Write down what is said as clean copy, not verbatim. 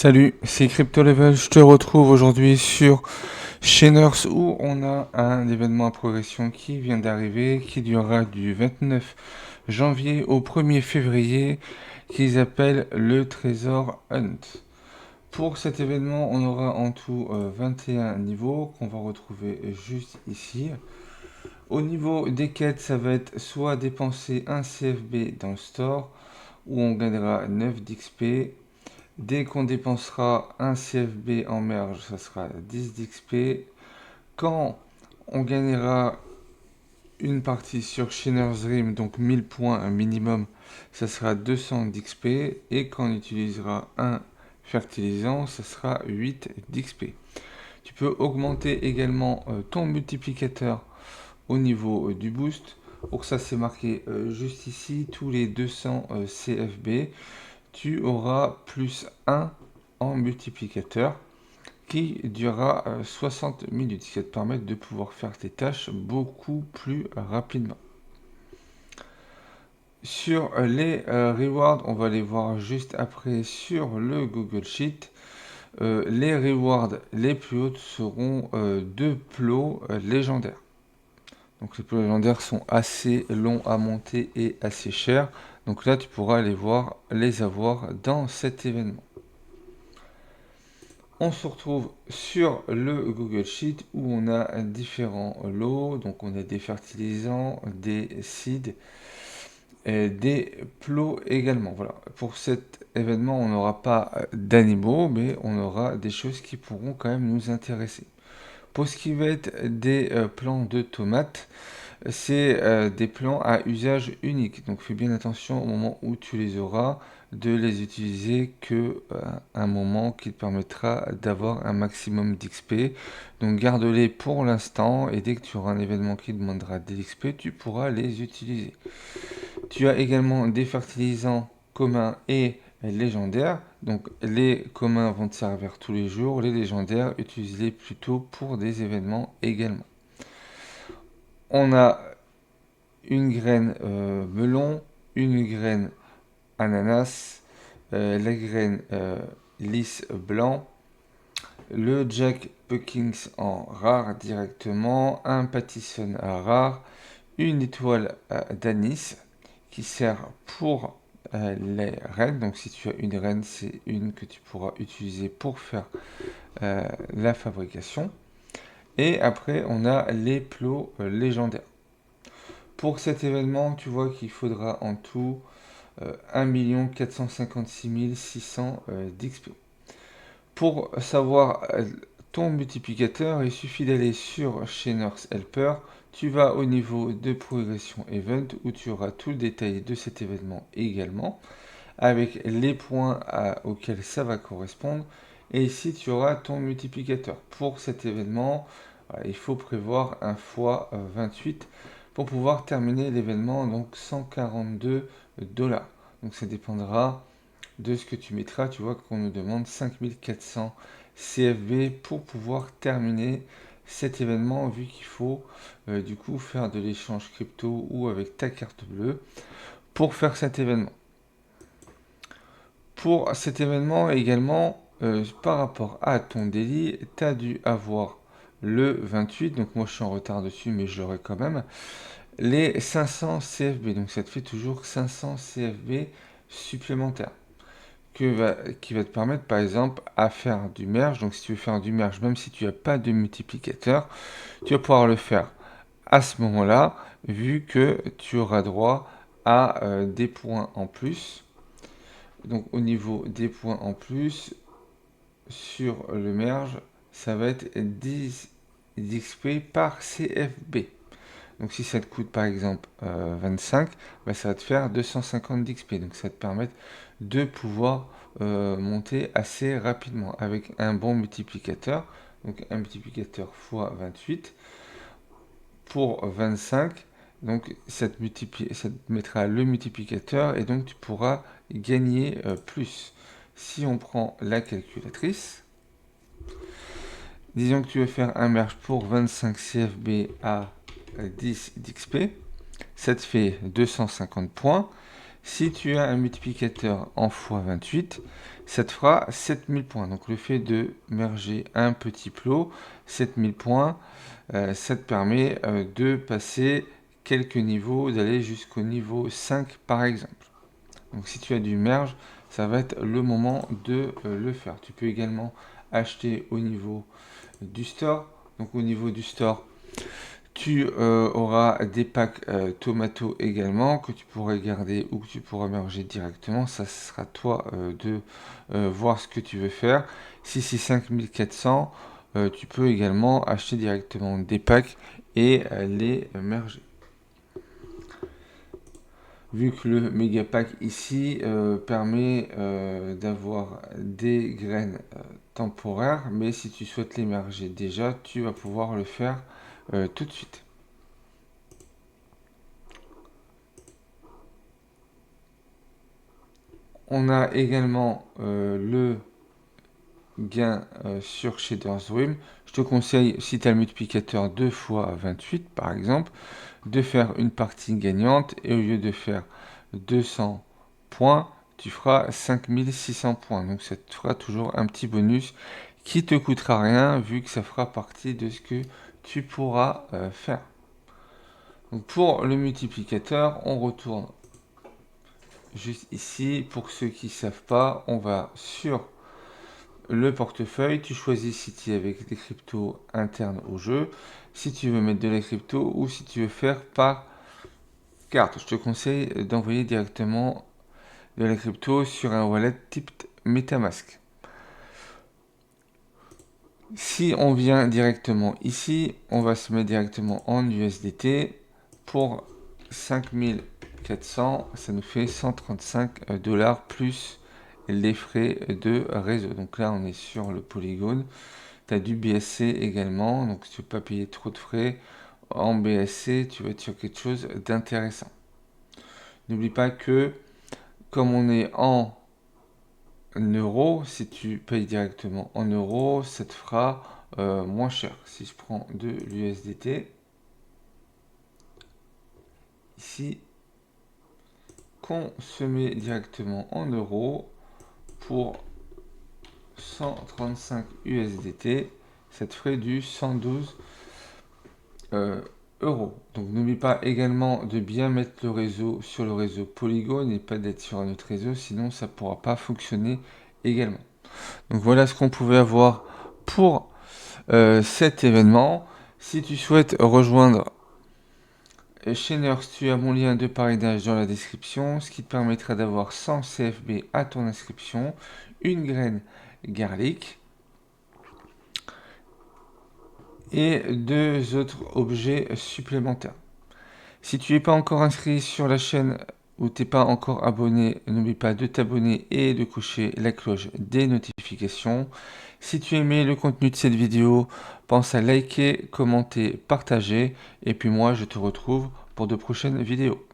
Salut, c'est Crypto Level. Je te retrouve aujourd'hui sur Chainers où on a un événement à progression qui vient d'arriver, qui durera du 29 janvier au 1er février, qu'ils appellent le Trésor Hunt. Pour cet événement, on aura en tout 21 niveaux qu'on va retrouver juste ici. Au niveau des quêtes, ça va être soit dépenser un CFB dans le store, où on gagnera 9 d'XP. Dès qu'on dépensera un CFB en merge, ça sera 10 d'XP. Quand on gagnera une partie sur Shiner's Rim, donc 1000 points un minimum, ça sera 200 d'XP. Et quand on utilisera un fertilisant, ça sera 8 d'XP. Tu peux augmenter également ton multiplicateur au niveau du boost. Pour ça, c'est marqué juste ici, tous les 200 CFB. Tu auras plus 1 en multiplicateur qui durera 60 minutes, ce qui va te permettre de pouvoir faire tes tâches beaucoup plus rapidement. Sur les rewards, on va les voir juste après sur le Google Sheet. Les rewards les plus hautes seront 2 plots légendaires. Donc les plots légendaires sont assez longs à monter et assez chers. Donc là, tu pourras les avoir dans cet événement. On se retrouve sur le Google Sheet où on a différents lots. Donc on a des fertilisants, des seeds et des plots également. Voilà. Pour cet événement, on n'aura pas d'animaux, mais on aura des choses qui pourront quand même nous intéresser. Pour ce qui va être des plants de tomates, c'est des plants à usage unique. Donc fais bien attention au moment où tu les auras de les utiliser que un moment qui te permettra d'avoir un maximum d'XP. Donc garde-les pour l'instant et dès que tu auras un événement qui demandera des XP, tu pourras les utiliser. Tu as également des fertilisants communs et légendaires. Donc les communs vont te servir tous les jours, les légendaires utilise-les plutôt pour des événements également. On a une graine melon, une graine ananas, la graine lys blanc, le Jack Puckings en rare directement, un Pattison à rare, une étoile d'anis qui sert pour les reines. Donc si tu as une reine, c'est une que tu pourras utiliser pour faire la fabrication. Et après, on a les plots légendaires. Pour cet événement, tu vois qu'il faudra en tout 1 456 600 d'XP. Pour savoir ton multiplicateur, il suffit d'aller sur Chainers Helper. Tu vas au niveau de progression event où tu auras tout le détail de cet événement également, avec les points auxquels ça va correspondre. Et ici, tu auras ton multiplicateur. Pour cet événement, il faut prévoir un x 28 pour pouvoir terminer l'événement, donc 142 $. Donc ça dépendra de ce que tu mettras. Tu vois qu'on nous demande 5400 CFB pour pouvoir terminer cet événement, vu qu'il faut du coup faire de l'échange crypto ou avec ta carte bleue pour faire cet événement. Pour cet événement également, par rapport à ton délit, tu as dû avoir le 28, donc moi je suis en retard dessus, mais je l'aurai quand même, les 500 CFB. Donc ça te fait toujours 500 CFB supplémentaires qui va te permettre par exemple à faire du merge. Donc si tu veux faire du merge, même si tu n'as pas de multiplicateur, tu vas pouvoir le faire à ce moment-là, vu que tu auras droit à des points en plus. Donc au niveau des points en plus, sur le merge, ça va être 10 XP par CFB. Donc si ça te coûte par exemple 25, bah, ça va te faire 250 d'XP. Donc ça va te permettre de pouvoir monter assez rapidement avec un bon multiplicateur. Donc un multiplicateur x 28 pour 25. Donc ça te mettra le multiplicateur et donc tu pourras gagner plus. Si on prend la calculatrice, disons que tu veux faire un merge pour 25 CFB à 10 d'XP, ça te fait 250 points. Si tu as un multiplicateur en x28, ça te fera 7000 points. Donc le fait de merger un petit plot, 7000 points, ça te permet de passer quelques niveaux, d'aller jusqu'au niveau 5 par exemple. Donc si tu as du merge, ça va être le moment de le faire. Tu peux également acheter au niveau du store. Donc au niveau du store, tu auras des packs tomato également que tu pourrais garder ou que tu pourras merger directement. Ça sera toi de voir ce que tu veux faire. Si c'est 5400, tu peux également acheter directement des packs et les merger. Vu que le méga pack ici permet d'avoir des graines temporaires, mais si tu souhaites les merger déjà, tu vas pouvoir le faire tout de suite. On a également le gain sur Shaderswim. Je te conseille, si tu as le multiplicateur 2 fois 28 par exemple, de faire une partie gagnante et au lieu de faire 200 points, tu feras 5600 points. Donc ça te fera toujours un petit bonus qui te coûtera rien vu que ça fera partie de ce que tu pourras faire. Donc pour le multiplicateur, on retourne juste ici. Pour ceux qui ne savent pas, on va sur le portefeuille. Tu choisis si tu es avec des cryptos internes au jeu, si tu veux mettre de la crypto ou si tu veux faire par carte. Je te conseille d'envoyer directement de la crypto sur un wallet type MetaMask. Si on vient directement ici, on va se mettre directement en USDT. Pour 5400, ça nous fait 135 $ plus les frais de réseau. Donc là, on est sur le Polygon. Tu as du BSC également. Donc si tu ne veux pas payer trop de frais en BSC, tu vas être sur quelque chose d'intéressant. N'oublie pas que comme on est en euros, si tu payes directement en euros, ça te fera moins cher. Si je prends de l'USDT, ici, qu'on se met directement en euros pour 135 USDT, ça te ferait du 112 euros. Donc n'oublie pas également de bien mettre le réseau sur le réseau Polygon et pas d'être sur un autre réseau, sinon ça ne pourra pas fonctionner également. Donc voilà ce qu'on pouvait avoir pour cet événement. Si tu souhaites rejoindre Chainers, tu as mon lien de parrainage dans la description, ce qui te permettra d'avoir 100 CFB à ton inscription, une graine garlic et 2 autres objets supplémentaires. Si tu n'es pas encore inscrit sur la chaîne ou tu n'es pas encore abonné, n'oublie pas de t'abonner et de cocher la cloche des notifications. Si tu aimais le contenu de cette vidéo, pense à liker, commenter, partager. Et puis moi, je te retrouve pour de prochaines vidéos.